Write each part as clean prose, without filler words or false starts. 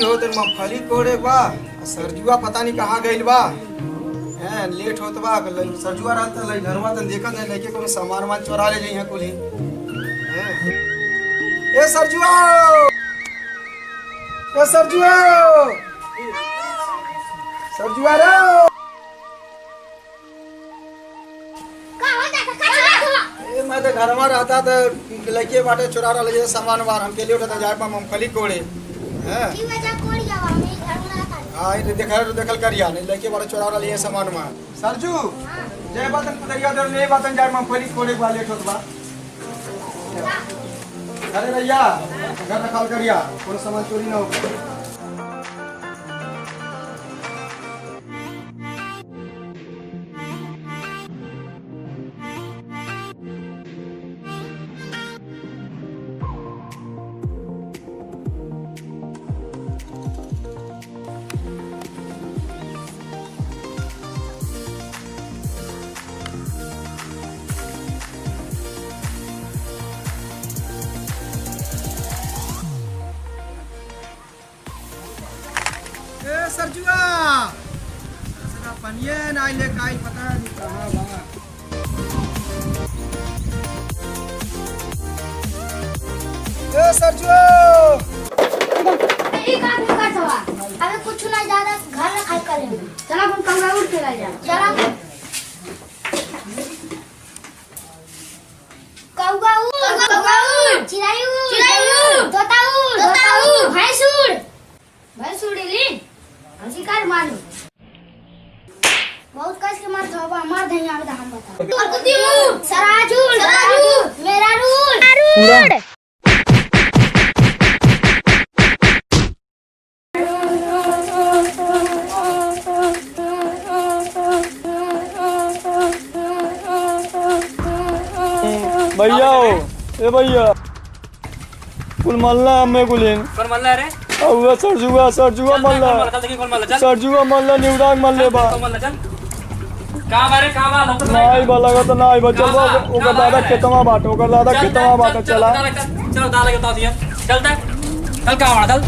हो तो मूंगफली कोड़े बा सरजुआ पता नहीं कहाँ गइल बा। हैं लेट होत बा सरजुआ रहता लई घरवा त देखत नहीं लेके कोनो सामान वान चोरा ले जइहा कुल ही। ए सरजुआ ए सरजुआ सरजुआ रे ए मैं तो घरवा रहता तो लेके बाटे चोरा ले जे सामान वार हमके लिए उठा जाए पा मूंगफली कोड़े। हैं की वजह कोड़ जावा मैं घर में रहता। हां ये देखल करिया नहीं लेके बाटे चोरा लिए सामान में। सरजू जय बातन पुदरिया दर ले बातन जाए मूंगफली कोड़े वाले लेट होत बा। अरे भैया घर रखल करिया कोनो सामान चोरी ना हो। सरजुआ सरा पनिये नाई ले काई पता नहीं कहां बा। ए सरजुआ ई का करतवा अबे कुछ ना ज्यादा घर में खाई करे। चला हम कमरा उठ के जा। चला कौगाऊ चिरायू तोताऊ भैंसुड़ ली हंसी कार मारू बहुत कस के मार धोबा मार धइया में हम बता सराजू मेरा रूल भैया ए भैया कुल मल्ला हमें कुलिन कौन मल्ला रे औवा सरजुआ मल्ला सरजुआ मल्ला निवराग मल्ले बा चल कहां बारे कहां बा लोग नाई बा लगा तो नाई बा चल ओकर दादा खेतवा बाट चला चलो दाल के तो दिया चल कहां बड़ा चल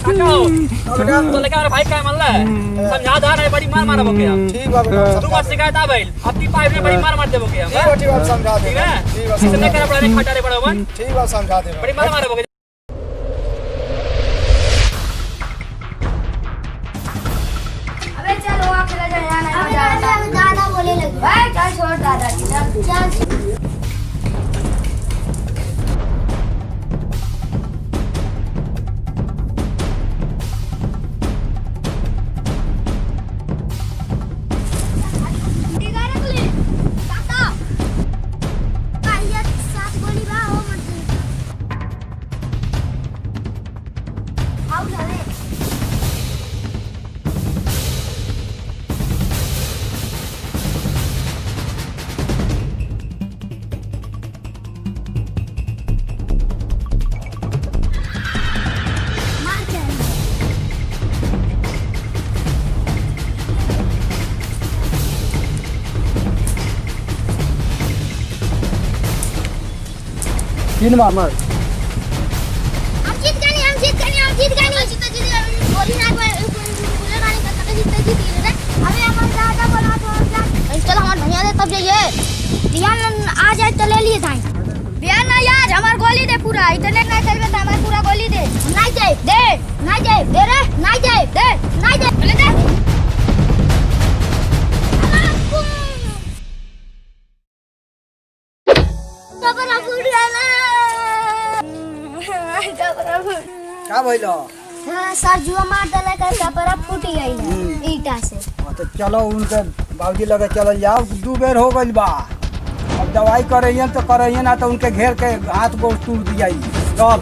तो लेके मेरे भाई का मल्ला समझा दा नहीं बड़ी मार बोके हम ठीक बा बेटा तू मत शिकायत आ भइल अपनी पाइप में बड़ी मार दे बोके हम ठीक बात समझा दे। ठीक है ठीक बात कितने करे बड़ा रे खटारे बड़ा मन ठीक बात समझा दे बड़ी मार बोके। अबे चलो आप चले जाए अबे दादा बोले लगे भाई चल छोड़ दादा चल तीन मार हम जीत गए बोली ना पूरे गाड़ी का तक जीत रे। अबे अपन दादा बोला तो चल हमार भैया दे तब जाइए बिहान आ जाए तो ले लिए थाई बिहान ना यार हमार गोली दे पूरा इंटरनेट नहीं चलबे त हमार पूरा गोली दे नहीं दे रे नहीं दे ले दे कपड़ा फूट गया का भइलो। हां सरजुआ मार देला का कपड़ा फूट गई ईटा से। तो चलो उनके बाबूजी लगे चल जाओ 2 बेर हो गइल बा। अब दवाई करइयन तो करइयन ना तो उनके घेर के हाथ गोड़ टूट दियाई। चल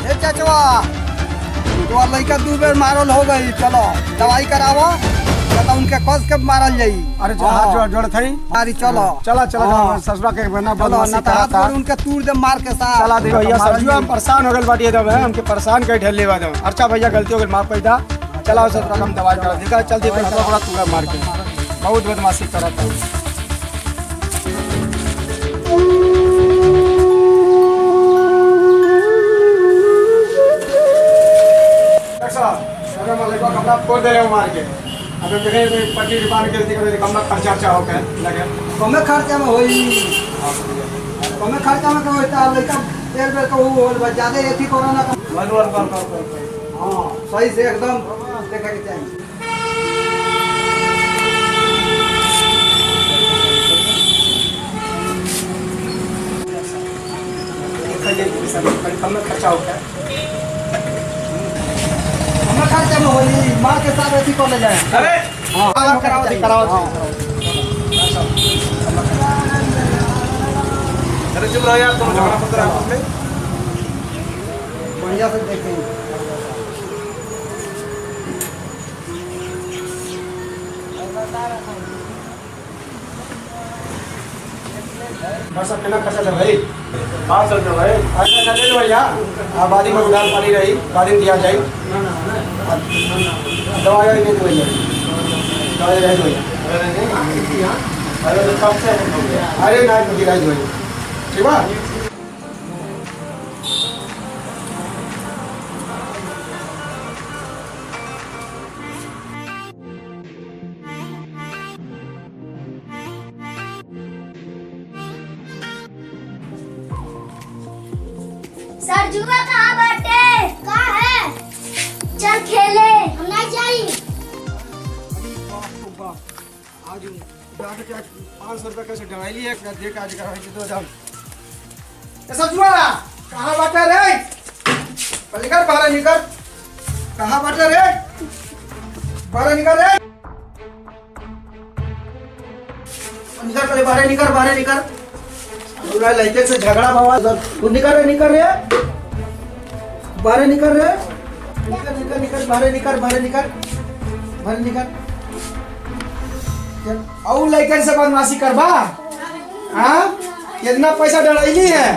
ए चाचवा तो लइका 2 बेर मारल हो गई। चलो दवाई करावो तो उनके कस के मारल जाई। अरे जो हाथ जोड़ थई अरे चलो चला ससुरा के बना चलो ना तो हाथ गोड़ उनके तूड़ दे मार के साथ। चला दे भैया सरजुआ हम परेशान हो गए बाटी दब है हमके परेशान कर ढेले बा दम। अच्छा भैया गलती हो गई माफ कर दा। चलाओ सर हम दवाई करा देखा चल दे थोड़ा तुरा मार के बहुत बदमाशी करा था। कमरा फोड़ दे रहे हो मार के अब देखें पट्टी बांध के कमरा खर्चा हो गया लगे कमे खर्चा में होई कमे खर्चा में होता है लड़का तेल बेल को वो ज्यादा एथी कोरोना का मनोर कर हां सही से एकदम देखा के चाहिए। कम खर्चा होता है खर्चा में होली मार के साथ ऐसी कौन ले जाए। अरे हां कराओ अरे चुप रहो यार तुम झगड़ा पत्र आपस में बढ़िया से देखेंगे। बस अब कितना खर्चा चल भाई 500 रुपये भाई अच्छा ले लो भैया आप बादी में उधार पानी रही बादी दिया जाए दवाई नहीं तो भैया दवाई रह भैया अरे तो कब से अरे ना तो गिरा जो ठीक है। सरजुआ कहाँ बाटे? कहाँ है? चल खेले। हम नहीं जाई। आज जाके क्या 500 रुपये कैसे दवाई ली है देख आज का है 2000 सरजुआ कहाँ बाटे रे निकल बाहर निकल कहाँ बाटे रे बाहर निकल रे निकल पहले बाहर निकल लड़के से झगड़ा भवा तू निकल रे बाहर निकल रे निकल बाहर निकल और लड़के से बदमाशी करबा हाँ कितना पैसा डराइली है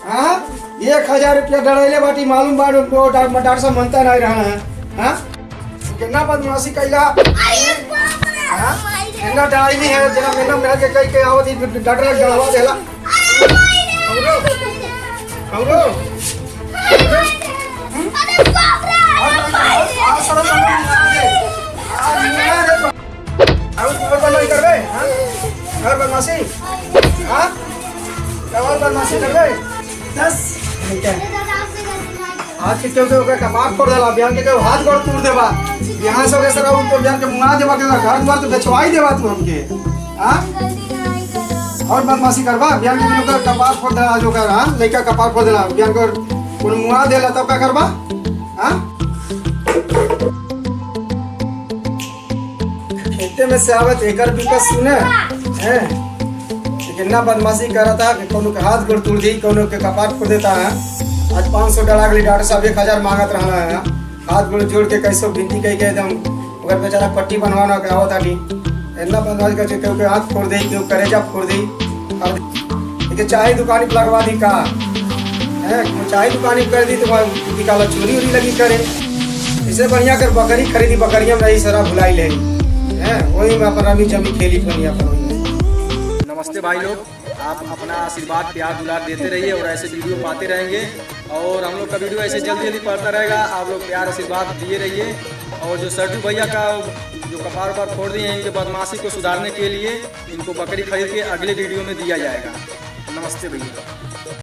हाँ 1000 रुपया डराइले बाटी मालूम बा डॉक्टर साहब मनता नहीं रहा है हाँ कितना बदमाशी कैला कितना डराइली है जना मेरा मेरा के कई के आवत डॉक्टर लग डरावा देला औरो और बदमाशी हाँ और बदमाशी कर गए 10 आज के क्यों कपाट फोड़ देला बिहान के हाथ गोड़ तोड़ देबा यहाँ से के सरा उनको बिहान के मुंगा देबा के घर द्वार तो बेचवाई देबा तू हमके हाँ और बदमाशी करबा बिहान के लोग कपाट फोड़ देला जो कर हाँ लड़का कपाट फोड़ देला बिहान को कोन मुंगा देला तब क्या करबा हाँ खेते में से आवत एकर विकास सुने है कितना बदमाशी करा था कि कोनो के हाथ गोड़ तोड़ दी कोनो के कपाट फोड़ देता है। आज 500 डला गई डॉक्टर साहब 1000 मांगत रहा है हाथ गोड़ जोड़ के कैसे भिंती कह के एकदम अगर बेचारा पट्टी बनवाना के आवत आटी इतना बदमाशी कर केहू के हाथ फोड़ दी केहू करेजा फोड़ दी और चाय दुकानी पर लगवा दी का है चाय दुकानी कर दी तो निकाला चोरी उरी लगी करे इससे बढ़िया कर बकरी खरीदी बकरिया में रही सारा भुलाई ले वही में अपन रमी जमी खेली बनी अपन। नमस्ते भाई लोग, आप अपना आशीर्वाद प्यार दुलार देते रहिए और ऐसे वीडियो पाते रहेंगे और हम लोग का वीडियो ऐसे जल्दी जल्दी पड़ता रहेगा। आप लोग प्यार आशीर्वाद दिए रहिए और जो सरजू भैया का जो कपार पर फोड़ दिए हैं इनके बदमाशी को सुधारने के लिए इनको बकरी खरीद के अगले वीडियो में दिया जाएगा। नमस्ते भैया।